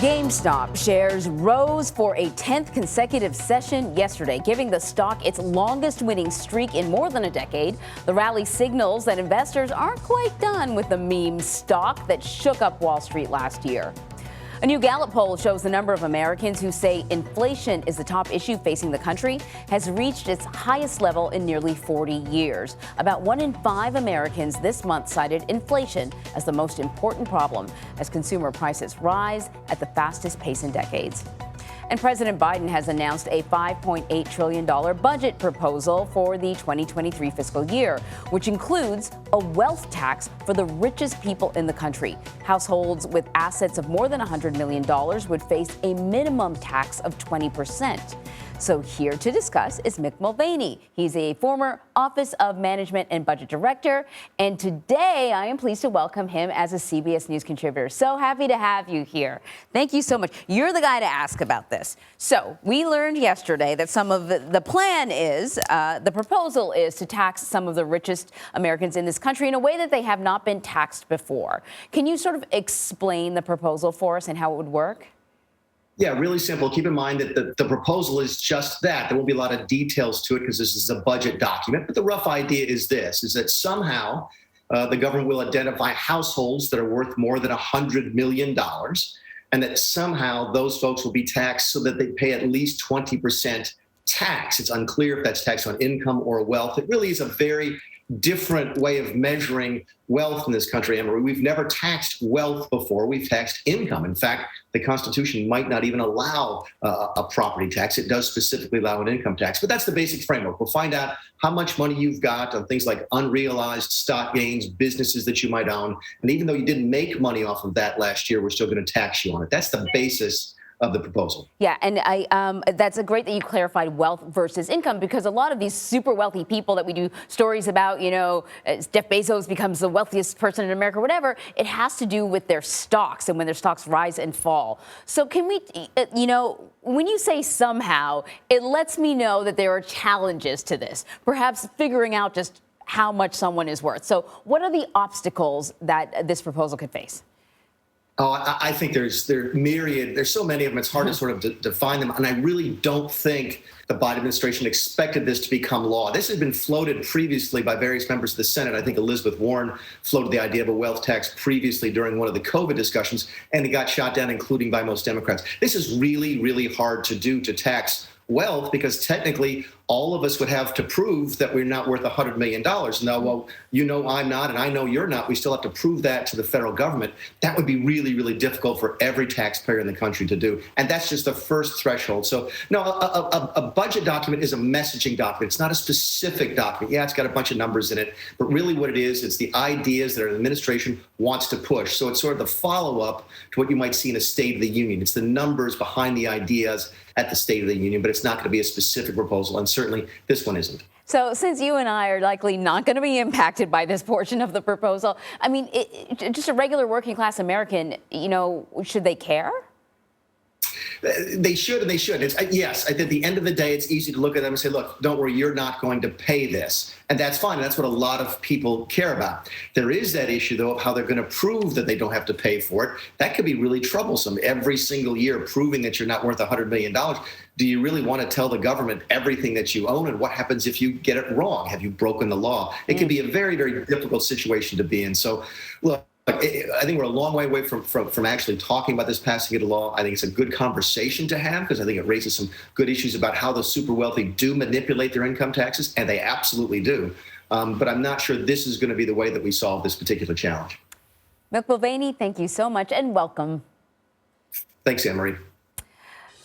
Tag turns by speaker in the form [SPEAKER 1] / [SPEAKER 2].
[SPEAKER 1] GameStop shares rose for a 10th consecutive session yesterday, giving the stock its longest winning streak in more than a decade. The rally signals that investors aren't quite done with the meme stock that shook up Wall Street last year. A new Gallup poll shows the number of Americans who say inflation is the top issue facing the country has reached its highest level in nearly 40 years. About 1 in 5 Americans this month cited inflation as the most important problem as consumer prices rise at the fastest pace in decades. And President Biden has announced a $5.8 trillion budget proposal for the 2023 fiscal year, which includes a wealth tax for the richest people in the country. Households with assets of more than $100 million would face a minimum tax of 20%. So here to discuss is Mick Mulvaney. He's a former Office of Management and Budget Director. And today I am pleased to welcome him as a CBS News contributor. So happy to have you here. Thank you so much. You're the guy to ask about this. So we learned yesterday that some of the plan is, the proposal is to tax some of the richest Americans in this country in a way that they have not been taxed before. Can you sort of explain the proposal for us and how it would work?
[SPEAKER 2] Yeah, really simple. Keep in mind that the proposal is just that. There won't be a lot of details to it because this is a budget document. But the rough idea is this, is that somehow the government will identify households that are worth more than $100 million, and that somehow those folks will be taxed so that they pay at least 20% tax. It's unclear if that's tax on income or wealth. It really is a very different way of measuring wealth in this country, Emery. We've never taxed wealth before. We've taxed income. In fact, the Constitution might not even allow a property tax. It does specifically allow an income tax. But that's the basic framework. We'll find out how much money you've got on things like unrealized stock gains, businesses that you might own. And even though you didn't make money off of that last year, we're still going to tax you on it. That's the basis of the proposal.
[SPEAKER 1] Yeah, and that's great that you clarified wealth versus income, because a lot of these super wealthy people that we do stories about, you know, Jeff Bezos becomes the wealthiest person in America, whatever, it has to do with their stocks and when their stocks rise and fall. So can we, you know, when you say somehow, it lets me know that there are challenges to this, perhaps figuring out just how much someone is worth. So what are the obstacles that this proposal could face?
[SPEAKER 2] Oh, I think there's myriad. There's so many of them. It's hard to sort of define them. And I really don't think the Biden administration expected this to become law. This has been floated previously by various members of the Senate. I think Elizabeth Warren floated the idea of a wealth tax previously during one of the COVID discussions, and it got shot down, including by most Democrats. This is really, really hard to do, to tax wealth, because technically all of us would have to prove that we're not worth $100 million. Now, well, you know I'm not, and I know you're not. We still have to prove that to the federal government. That would be really, really difficult for every taxpayer in the country to do. And that's just the first threshold. So, no, a budget document is a messaging document. It's not a specific document. Yeah, it's got a bunch of numbers in it. But really what it is, it's the ideas that an administration wants to push. So it's sort of the follow-up to what you might see in a State of the Union. It's the numbers behind the ideas at the State of the Union, but it's not going to be a specific proposal, and certainly this one isn't.
[SPEAKER 1] So since you and I are likely not going to be impacted by this portion of the proposal, I mean, just a regular working class American, you know, should they care?
[SPEAKER 2] They should, and they should. Yes, at the end of the day, it's easy to look at them and say, look, don't worry, you're not going to pay this. And that's fine. And that's what a lot of people care about. There is that issue, though, of how they're going to prove that they don't have to pay for it. That could be really troublesome. Every single year, proving that you're not worth $100 million. Do you really want to tell the government everything that you own? And what happens if you get it wrong? Have you broken the law? It can be a very, very difficult situation to be in. So, look, I think we're a long way away from actually talking about this passing into law. I think it's a good conversation to have, because I think it raises some good issues about how the super wealthy do manipulate their income taxes, and they absolutely do. But I'm not sure this is going to be the way that we solve this particular challenge.
[SPEAKER 1] Mick Mulvaney, thank you so much and welcome.
[SPEAKER 2] Thanks, Anne-Marie.